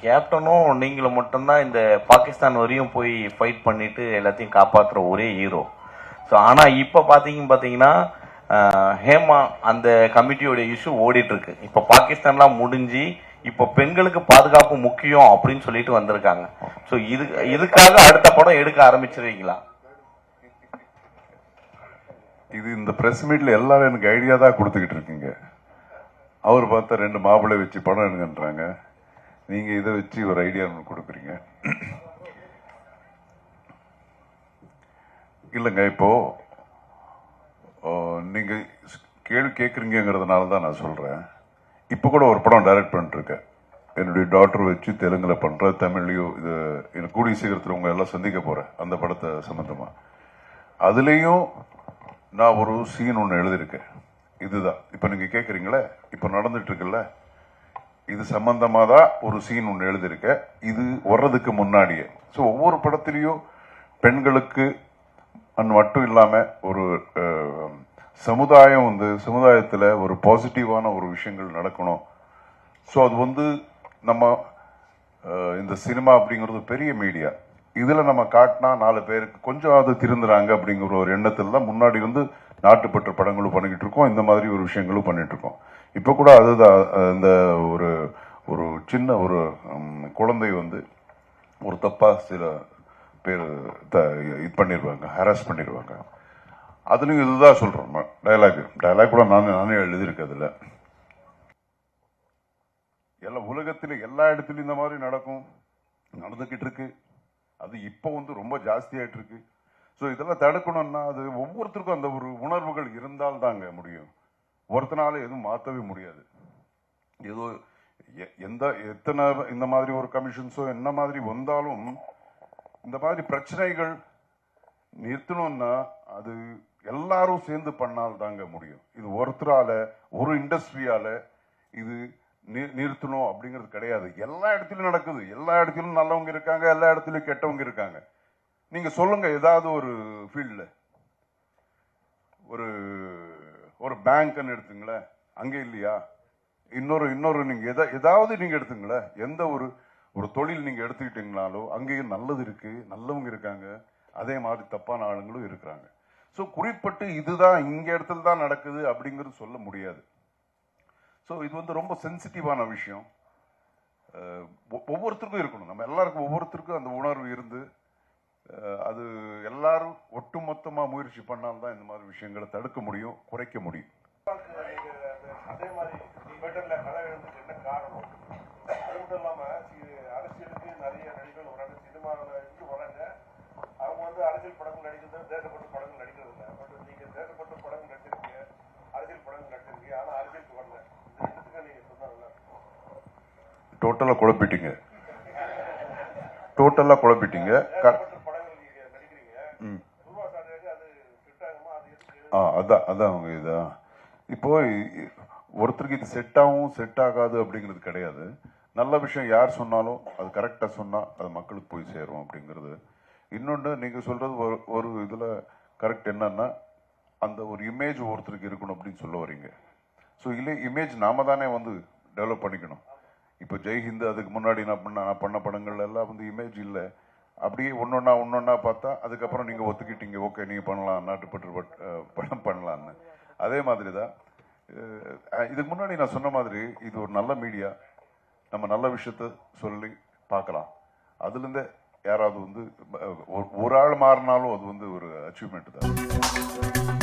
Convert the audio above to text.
கேப்டனும் நீங்களும் மட்டும்தான் இந்த பாகிஸ்தான் வரையும் போய் ஃபைட் பண்ணிட்டு எல்லாத்தையும் காப்பாற்றுற ஒரே ஹீரோ. ஸோ ஆனால் இப்போ பார்த்தீங்கன்னா ஹேமா அந்த கமிட்டியோட இஷ்யூ ஓடிட்டு இருக்கு. இப்போ பாகிஸ்தான்லாம் முடிஞ்சு இப்போ பெண்களுக்கு பாதுகாப்பு முக்கியம் அப்படின்னு சொல்லிட்டு வந்திருக்காங்க. ஸோ இதுக்காக அடுத்த படம் எடுக்க ஆரம்பிச்சிருவீங்களா? இது இந்த பிரஸ் மீட்ல எல்லாரும் எனக்கு ஐடியா தான் கொடுத்துக்கிட்டு இருக்கீங்க. அவர் பார்த்தா 2 மாப்பிள்ளை வச்சு படம் எடுங்கன்றாங்க, நீங்க இதை வச்சு ஒரு ஐடியா கொடுக்குறீங்க. இல்லைங்க, இப்போ நீங்க கேள்வி கேட்குறீங்கிறதுனால தான் நான் சொல்றேன். இப்போ கூட ஒரு படம் டைரக்ட் பண்ணிட்டு இருக்கேன், என்னுடைய டாக்டர் வச்சு தெலுங்குல பண்ற, தமிழ்லையும் இது எனக்கு கூடிய சீக்கிரத்தில் உங்க எல்லாம் சந்திக்க போறேன் அந்த படத்தை சம்பந்தமா. அதுலேயும் நான் ஒரு சீன் ஒன்று எழுதியிருக்கேன். இதுதான் இப்போ நீங்க கேட்குறீங்களே, இப்போ நடந்துட்டு இருக்குல்ல, இது சம்பந்தமா தான் ஒரு சீன் ஒன்று எழுதியிருக்கேன். இது வர்றதுக்கு முன்னாடியே. ஸோ ஒவ்வொரு படத்திலையும் பெண்களுக்கு மட்டும் இல்லாம ஒரு சமுதாயம் சமுதாயத்தில் ஒரு பாசிட்டிவான ஒரு விஷயங்கள் நடக்கணும். ஸோ அது நம்ம இந்த சினிமா அப்படிங்கிறது பெரிய மீடியா, இதுல நம்ம காட்டினா 4 பேருக்கு கொஞ்சம் அது திருந்துறாங்க அப்படிங்கிற ஒரு எண்ணத்தில் தான் முன்னாடி நாட்டுப்பற்று படங்களும் பண்ணிக்கிட்டு இருக்கோம், இந்த மாதிரி ஒரு விஷயங்களும் பண்ணிட்டு இருக்கோம். இப்ப கூட அதுதான், இந்த ஒரு ஒரு சின்ன ஒரு குழந்தை ஒரு தப்பா சில பேர் இது பண்ணிடுவாங்க, ஹராஸ் பண்ணிடுவாங்க. அதுலயும் இதுதான் சொல்றோம், டைலாக் கூட நானே எழுதியிருக்கேன். அதுல எல்லா உலகத்தில எல்லா இடத்துலயும் இந்த மாதிரி நடந்துகிட்டு இருக்கு. அது இப்போ ரொம்ப ஜாஸ்தியாயிட்டு இருக்கு. ஸோ இதெல்லாம் தடுக்கணும்னா அது ஒவ்வொருத்தருக்கும் அந்த ஒரு உணர்வுகள் இருந்தால் தாங்க முடியும். ஒருத்தனால எதுவும் மாற்றவே முடியாது. ஏதோ எத்தனை இந்த மாதிரி ஒரு கமிஷன்ஸோ என்ன மாதிரி வந்தாலும் இந்த மாதிரி பிரச்சனைகள் நிறுத்தணும்னா அது எல்லாரும் சேர்ந்து பண்ணால் தாங்க முடியும். இது ஒருத்தரால ஒரு இண்டஸ்ட்ரியால இது நிறுத்தணும் அப்படிங்கிறது கிடையாது. எல்லா இடத்திலும் நடக்குது, எல்லா இடத்திலும் நல்லவங்க இருக்காங்க, எல்லா இடத்திலும் கெட்டவங்க இருக்காங்க. நீங்க சொல்லுங்க, ஏதாவது ஒரு ஃபீல்ட்ல ஒரு பேங்க்னு எடுத்துங்களேன், அங்க இல்லையா? இன்னொரு நீங்க ஏதாவது நீங்க எடுத்துங்களேன், எந்த ஒரு தொழில் நீங்க எடுத்துக்கிட்டீங்கனாலும் அங்கேயும் நல்லது இருக்கு, நல்லவங்க இருக்காங்க, அதே மாதிரி தப்பான ஆளுங்களும் இருக்கிறாங்க. ஸோ குறிப்பிட்டு இதுதான் இங்க இடத்துல தான் நடக்குது அப்படிங்கிறது சொல்ல முடியாது. ஸோ இது ரொம்ப சென்சிட்டிவான விஷயம். ஒவ்வொருத்தருக்கும் இருக்கணும், நம்ம எல்லாருக்கும் ஒவ்வொருத்தருக்கும் அந்த உணர்வு இருந்து அது எல்லாரும் ஒட்டுமொத்தமா முயற்சி பண்ணால்தான் இந்த மாதிரி விஷயங்களை தடுக்க முடியும், குறைக்க முடியும். அதே மாதிரி என்ன காரணம்? அது மட்டும் இல்லாம அரசியலுக்கு நிறைய நடிகர்கள் வராங்க, சினிமாவில் இருந்து வராங்க. அவங்க அரசியல் படங்கள் நடிக்கிறது, தேசப்பட்ட படங்கள் நடிக்கிறது இல்லை. பட் நீங்க தேசப்பட்ட படங்கள் நடிச்சிருக்கீங்க, அரசியல் படங்கள் நடிச்சிருக்கீங்க, ஆனா அரசியலுக்கு வரல. இந்த ரெண்டுத்துக்கு நீங்க சொன்னாங்கல்ல, டோட்டலா குழப்பிட்டீங்க. டோட்டலா குழப்பிட்டீங்க. அதான் அவங்க இதான். இப்போ ஒருத்தருக்கு இது செட் ஆகும் செட் ஆகாது அப்படிங்கிறது கிடையாது. நல்ல விஷயம் யார் சொன்னாலும் அது கரெக்டா சொன்னா அது மக்களுக்கு போய் சேரும் அப்படிங்கிறது. இன்னொன்று நீங்க சொல்றது ஒரு இதுல கரெக்ட். என்னன்னா அந்த ஒரு இமேஜ் ஒருத்தருக்கு இருக்கணும் அப்படின்னு சொல்ல வரீங்க. ஸோ இல்லை, இமேஜ் நாம தானே டெவலப் பண்ணிக்கணும். இப்போ ஜெய்ஹிந்த் அதுக்கு முன்னாடி நான் பண்ண படங்கள் எல்லாம் இமேஜ் இல்லை. அப்படியே ஒன்னொன்னா பார்த்தா அதுக்கப்புறம் நீங்க ஒத்துக்கிட்டீங்க, ஓகே நீங்க பண்ணலாம், நாட்டுப்பற்று படம் பண்ணலான்னு. அதே மாதிரி தான் இதுக்கு முன்னாடி நான் சொன்ன மாதிரி இது ஒரு நல்ல மீடியா, நம்ம நல்ல விஷயத்த சொல்லி பார்க்கலாம். அதுல இருந்தே யாராவது ஒரு ஆள் மாறினாலும் அது ஒரு அச்சீவ்மெண்ட் தான்.